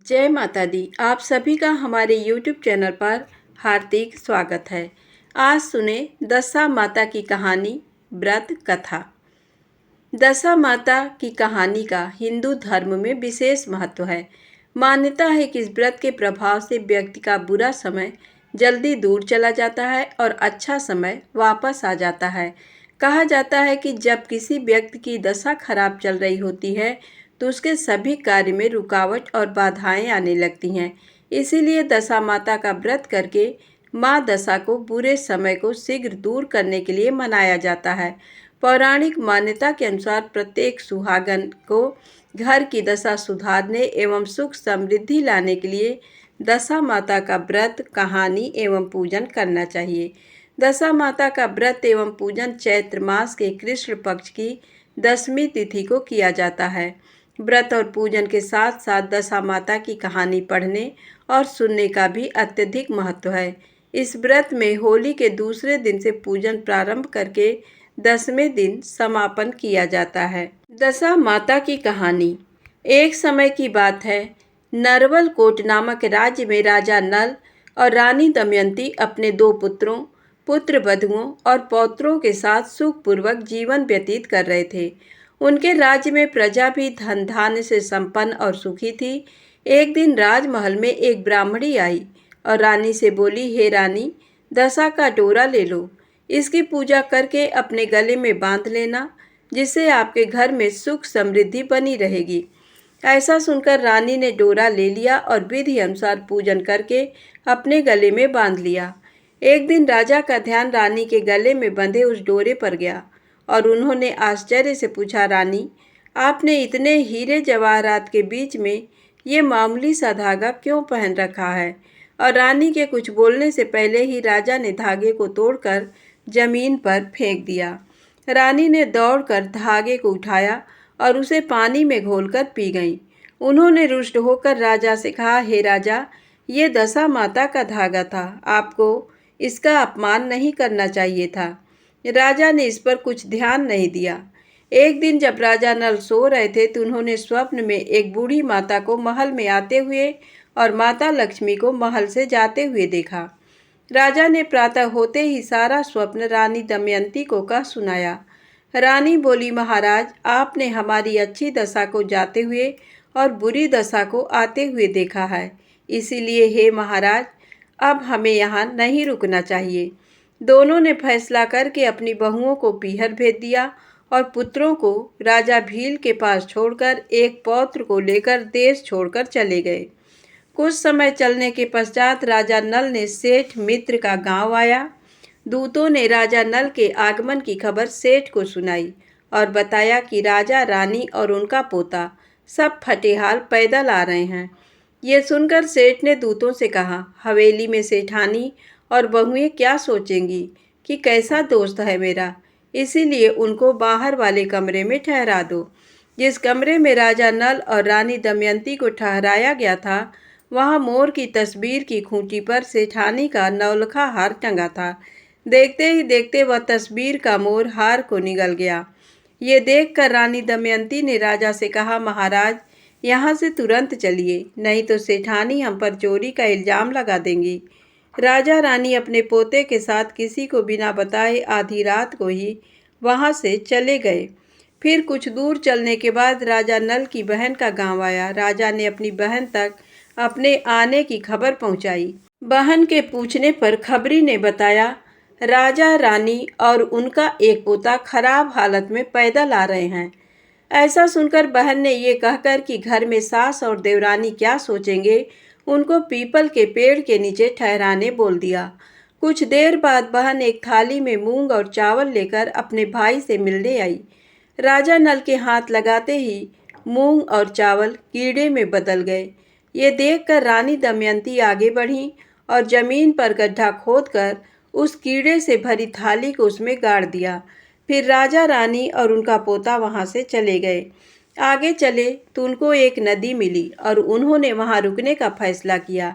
जय माता दी। आप सभी का हमारे YouTube चैनल पर हार्दिक स्वागत है। आज सुने दशा माता की कहानी, व्रत कथा। दशा माता की कहानी का हिंदू धर्म में विशेष महत्व है। मान्यता है कि इस व्रत के प्रभाव से व्यक्ति का बुरा समय जल्दी दूर चला जाता है और अच्छा समय वापस आ जाता है। कहा जाता है कि जब किसी व्यक्ति की दशा खराब चल रही होती है तो उसके सभी कार्य में रुकावट और बाधाएं आने लगती हैं। इसीलिए दशा माता का व्रत करके माँ दशा को बुरे समय को शीघ्र दूर करने के लिए मनाया जाता है। पौराणिक मान्यता के अनुसार प्रत्येक सुहागन को घर की दशा सुधारने एवं सुख समृद्धि लाने के लिए दशा माता का व्रत, कहानी एवं पूजन करना चाहिए। दशा माता का व्रत एवं पूजन चैत्र मास के कृष्ण पक्ष की 10वीं तिथि को किया जाता है। व्रत और पूजन के साथ साथ दशा माता की कहानी पढ़ने और सुनने का भी अत्यधिक महत्व है। इस व्रत में होली के दूसरे दिन से पूजन प्रारंभ करके 10वें दिन समापन किया जाता है। दशा माता की कहानी। एक समय की बात है, नरवल कोट नामक राज्य में राजा नल और रानी दमयंती अपने 2 पुत्रों, पुत्र वधुओं और पौत्रों के साथ सुखपूर्वक जीवन व्यतीत कर रहे थे। उनके राज्य में प्रजा भी धन धान्य से संपन्न और सुखी थी। एक दिन राजमहल में एक ब्राह्मणी आई और रानी से बोली, हे रानी, दशा का डोरा ले लो। इसकी पूजा करके अपने गले में बांध लेना, जिससे आपके घर में सुख समृद्धि बनी रहेगी। ऐसा सुनकर रानी ने डोरा ले लिया और विधि अनुसार पूजन करके अपने गले में बांध लिया। एक दिन राजा का ध्यान रानी के गले में बंधे उस डोरे पर गया और उन्होंने आश्चर्य से पूछा, रानी, आपने इतने हीरे जवाहरात के बीच में ये मामूली सा धागा क्यों पहन रखा है? और रानी के कुछ बोलने से पहले ही राजा ने धागे को तोड़कर जमीन पर फेंक दिया। रानी ने दौड़कर धागे को उठाया और उसे पानी में घोलकर पी गई। उन्होंने रुष्ट होकर राजा से कहा, हे राजा, ये दशा माता का धागा था, आपको इसका अपमान नहीं करना चाहिए था। राजा ने इस पर कुछ ध्यान नहीं दिया। एक दिन जब राजा नल सो रहे थे तो उन्होंने स्वप्न में एक बूढ़ी माता को महल में आते हुए और माता लक्ष्मी को महल से जाते हुए देखा। राजा ने प्रातः होते ही सारा स्वप्न रानी दमयंती को कह सुनाया। रानी बोली, महाराज, आपने हमारी अच्छी दशा को जाते हुए और बुरी दशा को आते हुए देखा है, इसीलिए हे महाराज, अब हमें यहाँ नहीं रुकना चाहिए। दोनों ने फैसला करके अपनी बहुओं को पीहर भेज दिया और पुत्रों को राजा भील के पास छोड़कर एक पौत्र को लेकर देश छोड़कर चले गए। कुछ समय चलने के पश्चात राजा नल ने सेठ मित्र का गांव आया। दूतों ने राजा नल के आगमन की खबर सेठ को सुनाई और बताया कि राजा, रानी और उनका पोता सब फटेहाल पैदल आ रहे हैं। ये सुनकर सेठ ने दूतों से कहा, हवेली में सेठानी और बहुएं क्या सोचेंगी कि कैसा दोस्त है मेरा, इसीलिए उनको बाहर वाले कमरे में ठहरा दो। जिस कमरे में राजा नल और रानी दमयंती को ठहराया गया था, वहाँ मोर की तस्वीर की खूंटी पर सेठानी का नौलखा हार टंगा था। देखते ही देखते वह तस्वीर का मोर हार को निगल गया। ये देखकर रानी दमयंती ने राजा से कहा, महाराज, यहाँ से तुरंत चलिए, नहीं तो सेठानी हम पर चोरी का इल्जाम लगा देंगी। राजा रानी अपने पोते के साथ किसी को बिना बताए आधी रात को ही वहाँ से चले गए। फिर कुछ दूर चलने के बाद राजा नल की बहन का गांव आया। राजा ने अपनी बहन तक अपने आने की खबर पहुंचाई। बहन के पूछने पर खबरी ने बताया, राजा, रानी और उनका एक पोता खराब हालत में पैदल आ रहे हैं। ऐसा सुनकर बहन ने ये कहकर कि घर में सास और देवरानी क्या सोचेंगे, उनको पीपल के पेड़ के नीचे ठहराने बोल दिया। कुछ देर बाद बहन एक थाली में मूंग और चावल लेकर अपने भाई से मिलने आई। राजा नल के हाथ लगाते ही मूंग और चावल कीड़े में बदल गए। ये देखकर रानी दमयंती आगे बढ़ी और जमीन पर गड्ढा खोदकर उस कीड़े से भरी थाली को उसमें गाड़ दिया। फिर राजा, रानी और उनका पोता वहां से चले गए। आगे चले तो उनको एक नदी मिली और उन्होंने वहां रुकने का फैसला किया।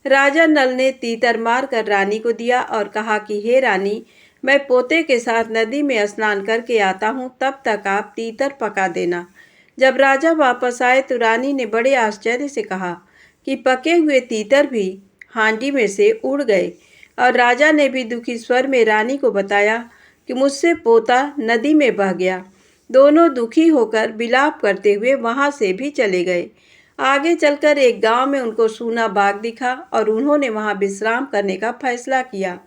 राजा नल ने तीतर मार कर रानी को दिया और कहा कि हे रानी, मैं पोते के साथ नदी में स्नान करके आता हूँ, तब तक आप तीतर पका देना। जब राजा वापस आए तो रानी ने बड़े आश्चर्य से कहा कि पके हुए तीतर भी हांडी में से उड़ गए और राजा ने भी दुखी स्वर में रानी को बताया कि मुझसे पोता नदी में बह गया। दोनों दुखी होकर विलाप करते हुए वहां से भी चले गए। आगे चलकर एक गांव में उनको सूना बाग दिखा और उन्होंने वहां विश्राम करने का फैसला किया।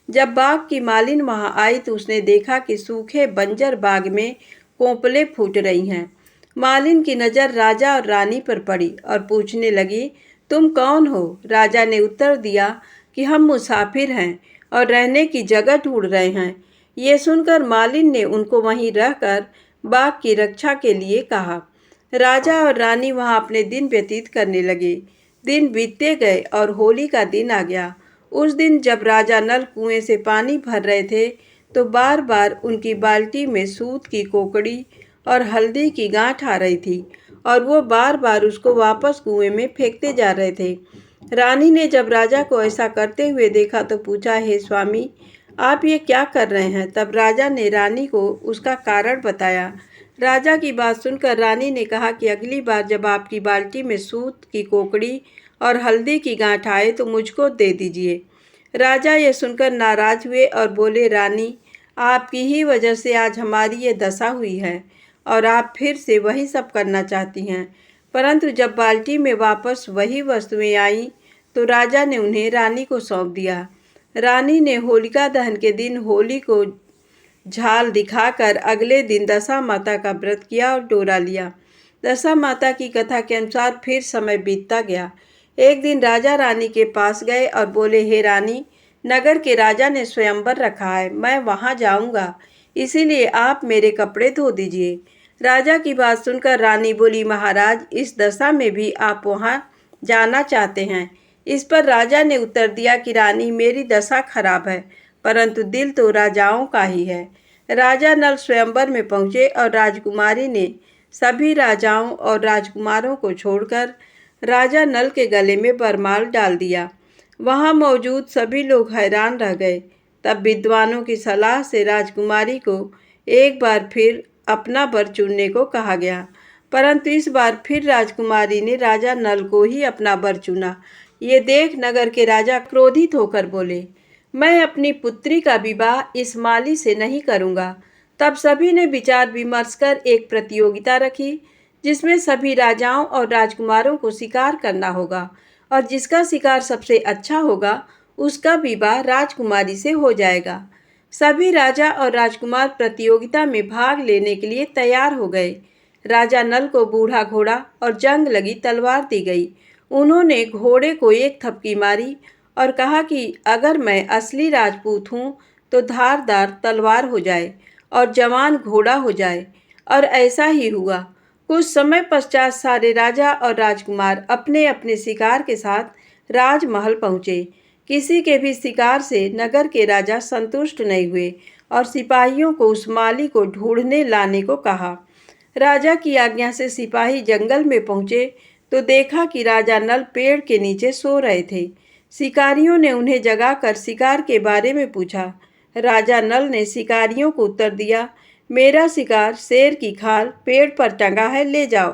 जब बाग की मालिन वहां आई तो उसने देखा कि सूखे बंजर बाग में कोंपलें फूट रही हैं। मालिन की नज़र राजा और रानी पर पड़ी और पूछने लगी, तुम कौन हो? राजा ने उत्तर दिया कि हम मुसाफिर हैं और रहने की जगह ढूंढ रहे हैं। ये सुनकर मालिन ने उनको वहीं रहकर बाग की रक्षा के लिए कहा। राजा और रानी वहां अपने दिन व्यतीत करने लगे। दिन बीतते गए और होली का दिन आ गया। उस दिन जब राजा नल कुएं से पानी भर रहे थे तो बार बार उनकी बाल्टी में सूत की कोकड़ी और हल्दी की गांठ आ रही थी और वो बार बार उसको वापस कुएं में फेंकते जा रहे थे। रानी ने जब राजा को ऐसा करते हुए देखा तो पूछा, हे स्वामी, आप ये क्या कर रहे हैं? तब राजा ने रानी को उसका कारण बताया। राजा की बात सुनकर रानी ने कहा कि अगली बार जब आपकी बाल्टी में सूत की कोकड़ी और हल्दी की गांठ आए तो मुझको दे दीजिए। राजा ये सुनकर नाराज हुए और बोले, रानी, आपकी ही वजह से आज हमारी ये दशा हुई है और आप फिर से वही सब करना चाहती हैं। परंतु जब बाल्टी में वापस वही वस्तुएं आईं तो राजा ने उन्हें रानी को सौंप दिया। रानी ने होलिका दहन के दिन होली को झाल दिखाकर अगले दिन दशा माता का व्रत किया और डोरा लिया। दशा माता की कथा के अनुसार फिर समय बीतता गया। एक दिन राजा रानी के पास गए और बोले, हे रानी, नगर के राजा ने स्वयंवर रखा है, मैं वहां जाऊंगा, इसीलिए आप मेरे कपड़े धो दीजिए। राजा की बात सुनकर रानी बोली, महाराज, इस दशा में भी आप वहां जाना चाहते हैं? इस पर राजा ने उत्तर दिया कि रानी, मेरी दशा खराब है परंतु दिल तो राजाओं का ही है। राजा नल स्वयंवर में पहुंचे और राजकुमारी ने सभी राजाओं और राजकुमारों को छोड़कर राजा नल के गले में वरमाल डाल दिया। वहां मौजूद सभी लोग हैरान रह गए। तब विद्वानों की सलाह से राजकुमारी को एक बार फिर अपना वर चुनने को कहा गया, परंतु इस बार फिर राजकुमारी ने राजा नल को ही अपना वर चुना। ये देख नगर के राजा क्रोधित होकर बोले, मैं अपनी पुत्री का विवाह इस माली से नहीं करूंगा। तब सभी ने विचार विमर्श कर एक प्रतियोगिता रखी जिसमें सभी राजाओं और राजकुमारों को शिकार करना होगा और जिसका शिकार सबसे अच्छा होगा उसका विवाह राजकुमारी से हो जाएगा। सभी राजा और राजकुमार प्रतियोगिता में भाग लेने के लिए तैयार हो गए। राजा नल को बूढ़ा घोड़ा और जंग लगी तलवार दी गई। उन्होंने घोड़े को एक थपकी मारी और कहा कि अगर मैं असली राजपूत हूँ तो धारदार तलवार हो जाए और जवान घोड़ा हो जाए। और ऐसा ही हुआ। कुछ समय पश्चात सारे राजा और राजकुमार अपने अपने शिकार के साथ राजमहल पहुँचे। किसी के भी शिकार से नगर के राजा संतुष्ट नहीं हुए और सिपाहियों को उस माली को ढूंढने लाने को कहा। राजा की आज्ञा से सिपाही जंगल में पहुँचे तो देखा कि राजा नल पेड़ के नीचे सो रहे थे। शिकारियों ने उन्हें जगाकर शिकार के बारे में पूछा। राजा नल ने शिकारियों को उत्तर दिया, मेरा शिकार शेर की खाल पेड़ पर टंगा है, ले जाओ।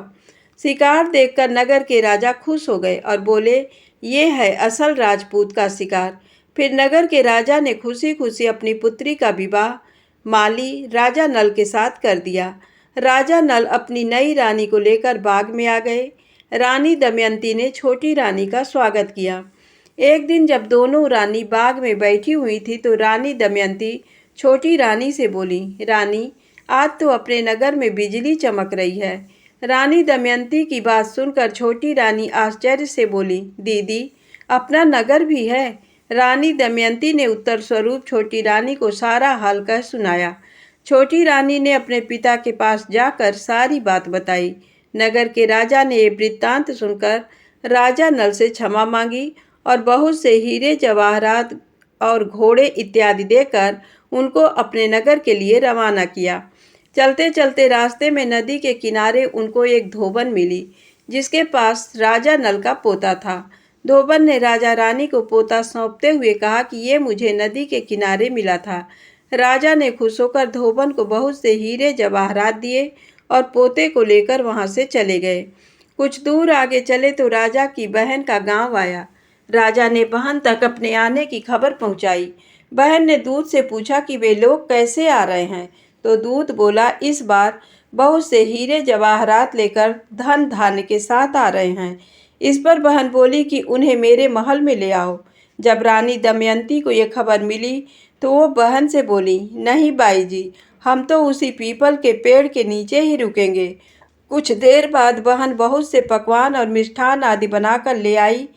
शिकार देखकर नगर के राजा खुश हो गए और बोले, ये है असल राजपूत का शिकार। फिर नगर के राजा ने खुशी खुशी अपनी पुत्री का विवाह माली राजा नल के साथ कर दिया। राजा नल अपनी नई रानी को लेकर बाग में आ गए। रानी दमयंती ने छोटी रानी का स्वागत किया। एक दिन जब दोनों रानी बाग में बैठी हुई थी तो रानी दमयंती छोटी रानी से बोली, रानी, आज तो अपने नगर में बिजली चमक रही है। रानी दमयंती की बात सुनकर छोटी रानी आश्चर्य से बोली, दीदी, अपना नगर भी है? रानी दमयंती ने उत्तर स्वरूप छोटी रानी को सारा हाल कह सुनाया। छोटी रानी ने अपने पिता के पास जाकर सारी बात बताई। नगर के राजा ने ये वृत्तांत सुनकर राजा नल से क्षमा मांगी और बहुत से हीरे जवाहरात और घोड़े इत्यादि देकर उनको अपने नगर के लिए रवाना किया। चलते चलते रास्ते में नदी के किनारे उनको एक धोबन मिली जिसके पास राजा नल का पोता था। धोबन ने राजा रानी को पोता सौंपते हुए कहा कि ये मुझे नदी के किनारे मिला था। राजा ने खुश होकर धोबन को बहुत से हीरे जवाहरात दिए और पोते को लेकर वहां से चले गए। कुछ दूर आगे चले तो राजा की बहन का गांव आया। राजा ने बहन तक अपने आने की खबर पहुंचाई। बहन ने दूत से पूछा कि वे लोग कैसे आ रहे हैं, तो दूत बोला, इस बार बहुत से हीरे जवाहरात लेकर धन धान्य के साथ आ रहे हैं। इस पर बहन बोली कि उन्हें मेरे महल में ले आओ। जब रानी दमयंती को यह खबर मिली तो वो बहन से बोली, नहीं बाई जी, हम तो उसी पीपल के पेड़ के नीचे ही रुकेंगे। कुछ देर बाद बहन बहुत से पकवान और मिष्ठान आदि बनाकर ले आई।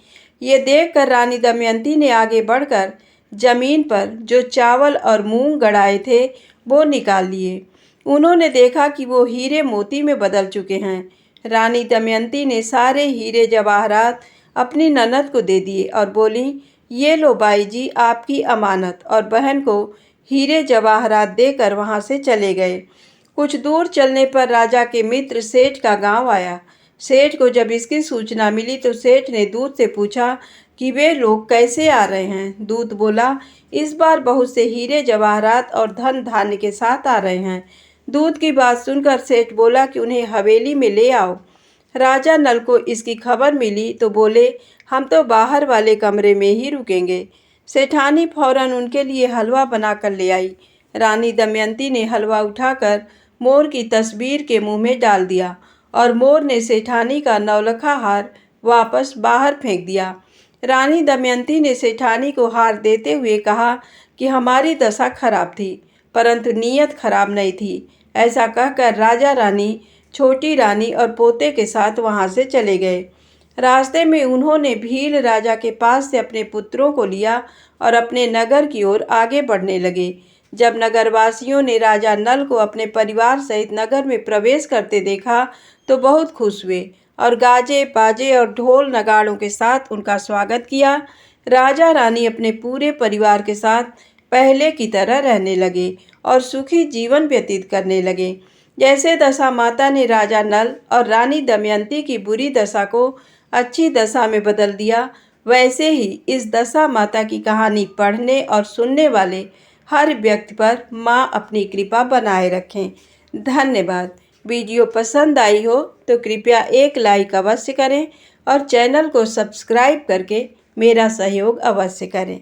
ये देखकर रानी दमयंती ने आगे बढ़कर जमीन पर जो चावल और मूंग गड़ाए थे वो निकाल लिए। उन्होंने देखा कि वो हीरे मोती में बदल चुके हैं। रानी दमयंती ने सारे हीरे जवाहरात अपनी ननद को दे दिए और बोली, ये लो बाई जी आपकी अमानत, और बहन को हीरे जवाहरात देकर वहां से चले गए। कुछ दूर चलने पर राजा के मित्र सेठ का गांव आया। सेठ को जब इसकी सूचना मिली तो सेठ ने दूत से पूछा कि वे लोग कैसे आ रहे हैं। दूत बोला, इस बार बहुत से हीरे जवाहरात और धन धान्य के साथ आ रहे हैं। दूत की बात सुनकर सेठ बोला कि उन्हें हवेली में ले आओ। राजा नल को इसकी खबर मिली तो बोले, हम तो बाहर वाले कमरे में ही रुकेंगे। सेठानी फौरन उनके लिए हलवा बनाकर ले आई। रानी दमयंती ने हलवा उठाकर मोर की तस्वीर के मुंह में डाल दिया और मोर ने सेठानी का नौलखा हार वापस बाहर फेंक दिया। रानी दमयंती ने सेठानी को हार देते हुए कहा कि हमारी दशा खराब थी, परंतु नीयत खराब नहीं थी। ऐसा कहकर राजा रानी, छोटी रानी और पोते के साथ वहां से चले गए। रास्ते में उन्होंने भील राजा के पास से अपने पुत्रों को लिया और अपने नगर की ओर आगे बढ़ने लगे। जब नगरवासियों ने राजा नल को अपने परिवार सहित नगर में प्रवेश करते देखा तो बहुत खुश हुए और गाजे बाजे और ढोल नगाड़ों के साथ उनका स्वागत किया। राजा रानी अपने पूरे परिवार के साथ पहले की तरह रहने लगे और सुखी जीवन व्यतीत करने लगे। जैसे दशा माता ने राजा नल और रानी दमयंती की बुरी दशा को अच्छी दशा में बदल दिया, वैसे ही इस दशा माता की कहानी पढ़ने और सुनने वाले हर व्यक्ति पर माँ अपनी कृपा बनाए रखें। धन्यवाद। वीडियो पसंद आई हो तो कृपया एक लाइक अवश्य करें और चैनल को सब्सक्राइब करके मेरा सहयोग अवश्य करें।